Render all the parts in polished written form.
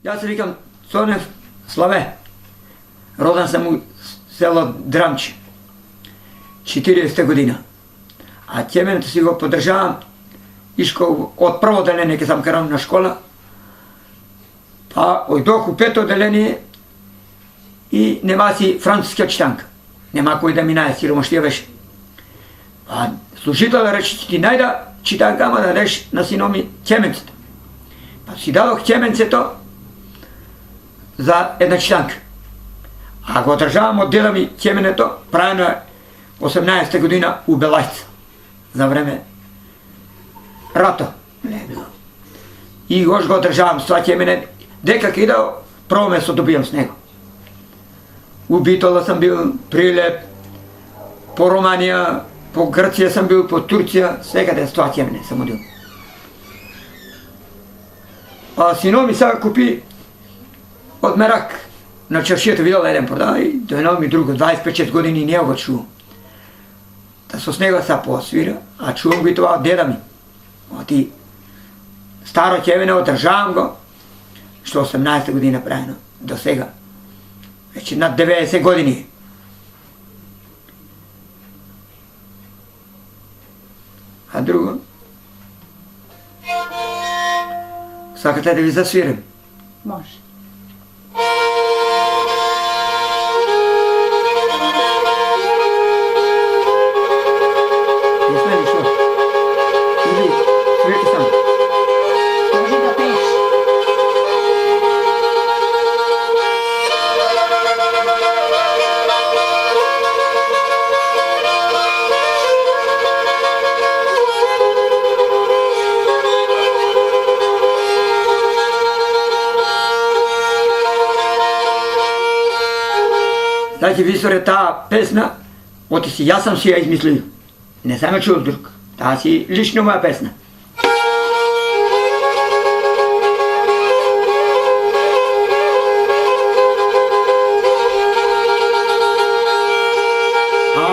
Ja se vikam Conev Slave. Rodan sam u selo Dramče. 40 godina. A Ćemeneto si go podržavam. Iško od prvo odelenje, kad sam karavna škola. Pa ojdoh u peto odelenje i nema si francuska čitanka. Nema koji da mi naje siromo štijeveš. Pa služitelj reći ti najda čitankama da reš na sinomi Ćemence. Pa si dalo Ćemence to za jedna čitanka. A go održavamo delami Ćemeneto, pravno je 18. godina u Belajca. Za vreme rata. I još ga održavam sva Ćemenet. Dekak idao, prvo mesto dobijam s nego. U Bitola sam bio, Prilep, po Romanija, po Grcija sam bio, po Turcija, svega da je sva Ćemenet sam odio. A sino mi sad kupi od Merak. Na čaršijetu vidjela jedan prodaj, donao mi drugo, 25 godini nije ga čuo. Da su s njega sad posvira, a čuvam ga i to deda mi. Ti staro Ćemene održavam ga, što 18 godina pravno, do svega. Već nad 90 godini. A drugo, svakate da vi zasviram? Može. Znači, Visore, ta pesna, ja sam si ja izmislio. Ne sam ja čuo drug. Ta si lično moja pesna.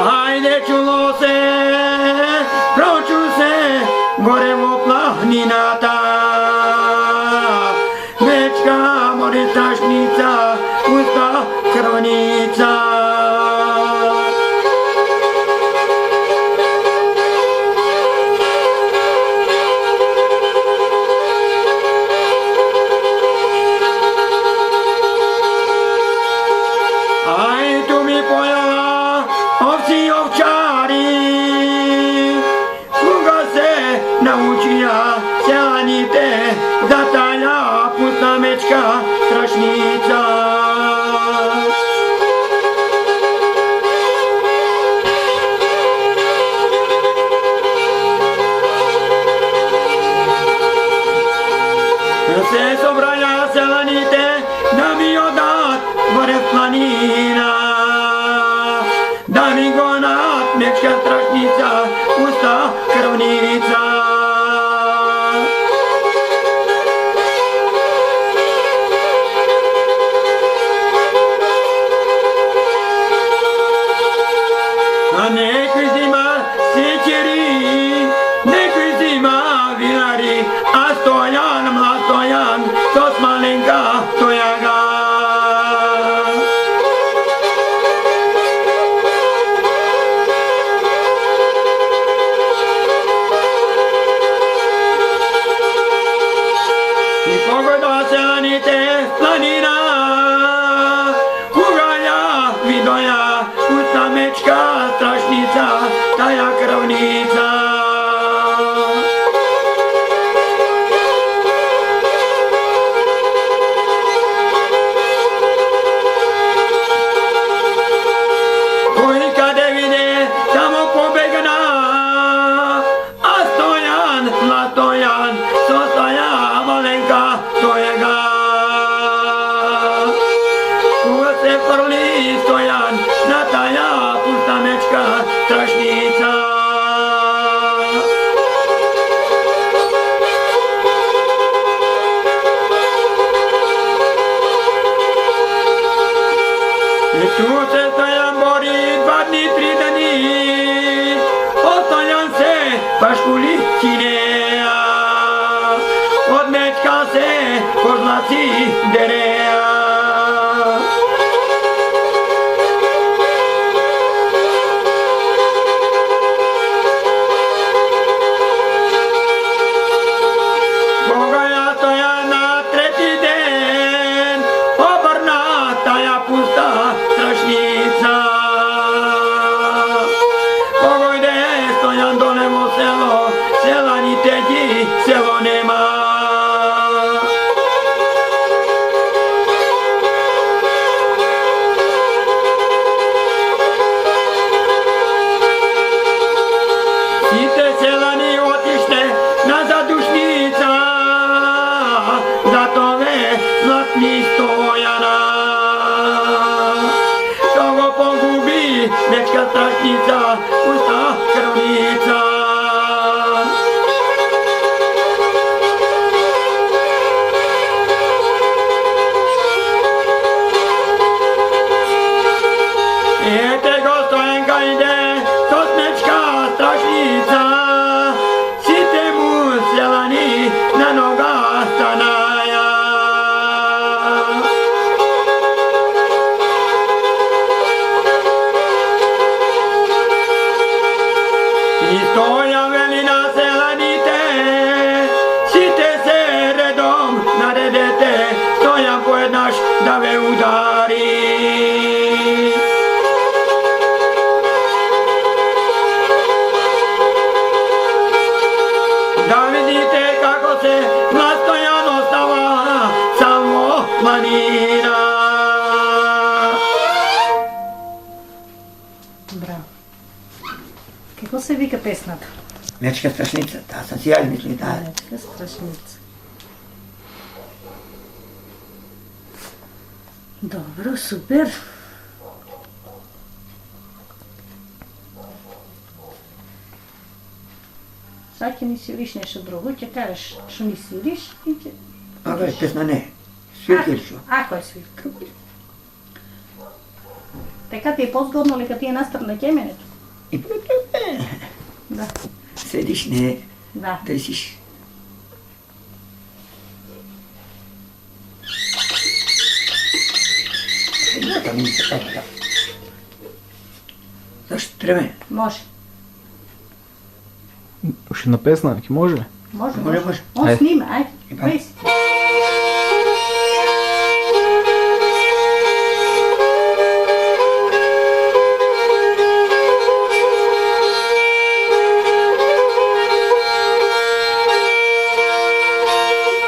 Hajde čulo se, proču se, gore u planinata. Večka moritašnica, usta krvnica. Aj tu mi pojela ovci ovčari, koga se naučija sjanite, zatalja pusta mečka strašnica. Se sobranja selanite, da mi odat gore planina, da mi gonat mečka strašnica, usta krvnica. A nekoj zima sjećeri, nekoj zima vinari, a stojan, mlad stojan, sos malenka stojaga. I pogoda selanite planina, koga ja vidoja, usta mečka strašnica, taja krvnica. Koji kade vide, tamo pobegna, a stojan, mlad stojan, sostaja malenka stojega. Koga se prli stojan, na taja pusta mečka strašnica. I tu se stojan bori 2 dni, 3 dani, ostojan se baš kulicine, od mečka se kozlaci Svetska strašnica, pusta krvnica. Ete Gostojenka ide, Sosnečka strašnica, site mu sjelani na noga stanaja. I stoja veli na selanite, site se redom naredete, stojan pojednaš da ve udari. Da vidite kako se nastojano stava samo manira. Браво. Какво се вика песната? Мечка страшница, да, съм си я мисли, да. Мечка страшница. Добро, супер. Sad će mi sviriš nešto drugo, će kažeš što mi sviriš i će... Ako je pesma ne, svirkili ću. Ako je svirka. Така ти е по-згодно ли като ти е настръп на кеменето? И Да. седиш, не, Да. търсиш. Едната ми се казва. Защо треме? Може. Ще на песна, ки може? Може, Може, може. може. Он Айде. снима, айде. Еба. Бей си.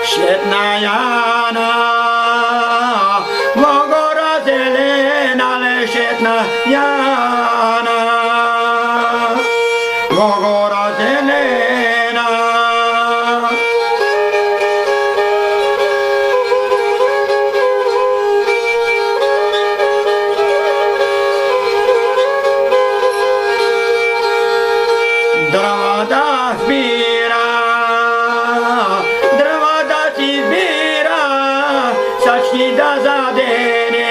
Šetna Jana, Vogora zelena, le šetna Jana, Vogora zelena. Drva da zbira, drva da si zbira, sački da zadene.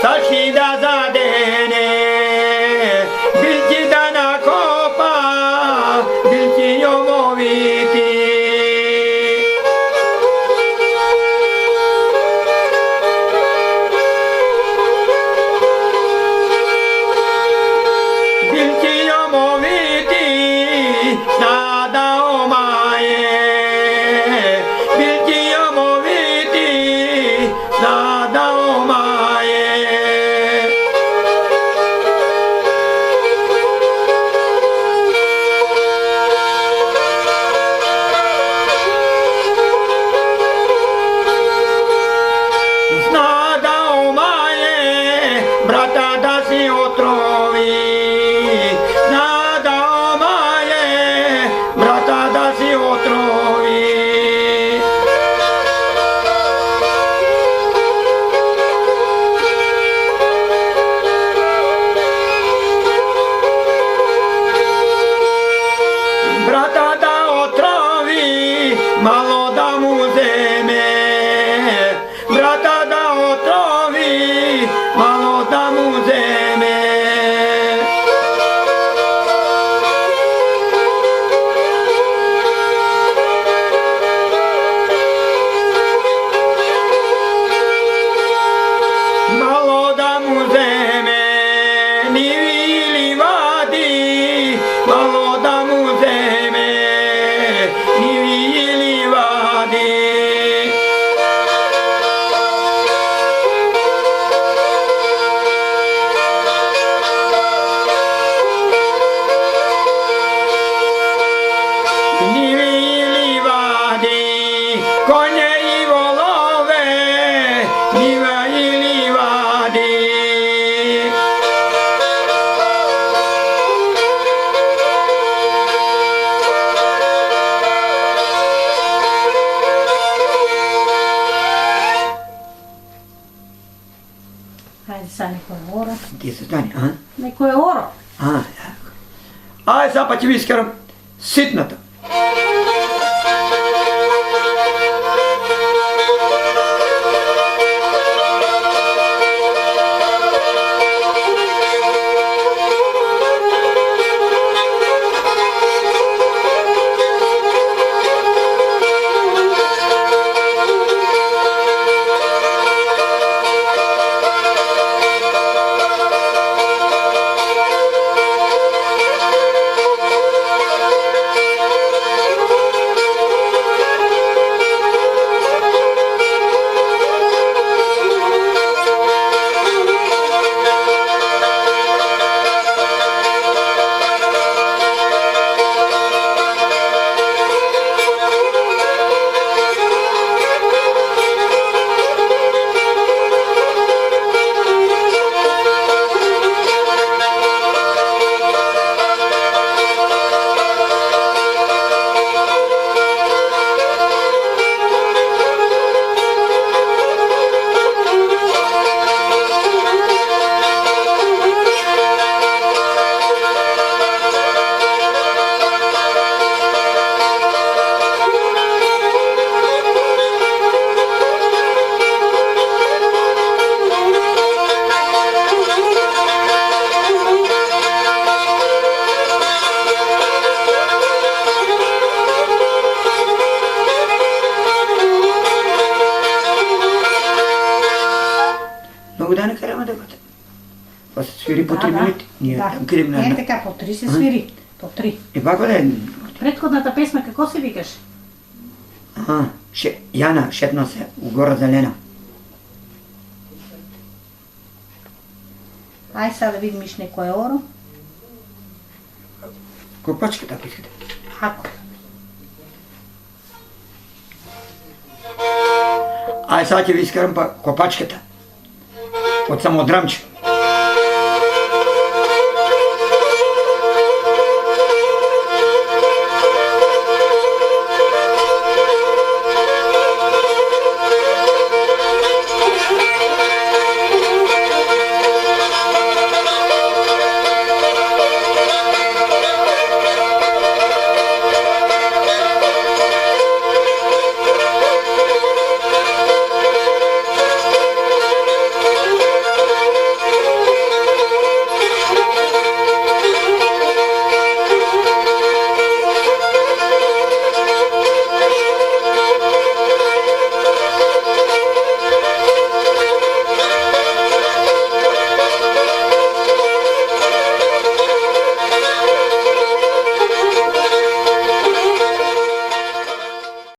Sački da zadene, biljci da nakopa, biljci jomoviti. ги създани, а? Некое оро. Ай, сега па ти ви изкарам ситната. Много да не караме да бъде. Това се свири по 3 минути. Ние там кидем на... Не така, по 3 се свири. По 3. И пак да е... Предходната песма како се викаш? Яна, шепна се, у гора зелена. Ај сега да видиш некое оро. Копачка така искате. Ако. Ай, сега ќе ви изкарам па копачката. От Самодрамче.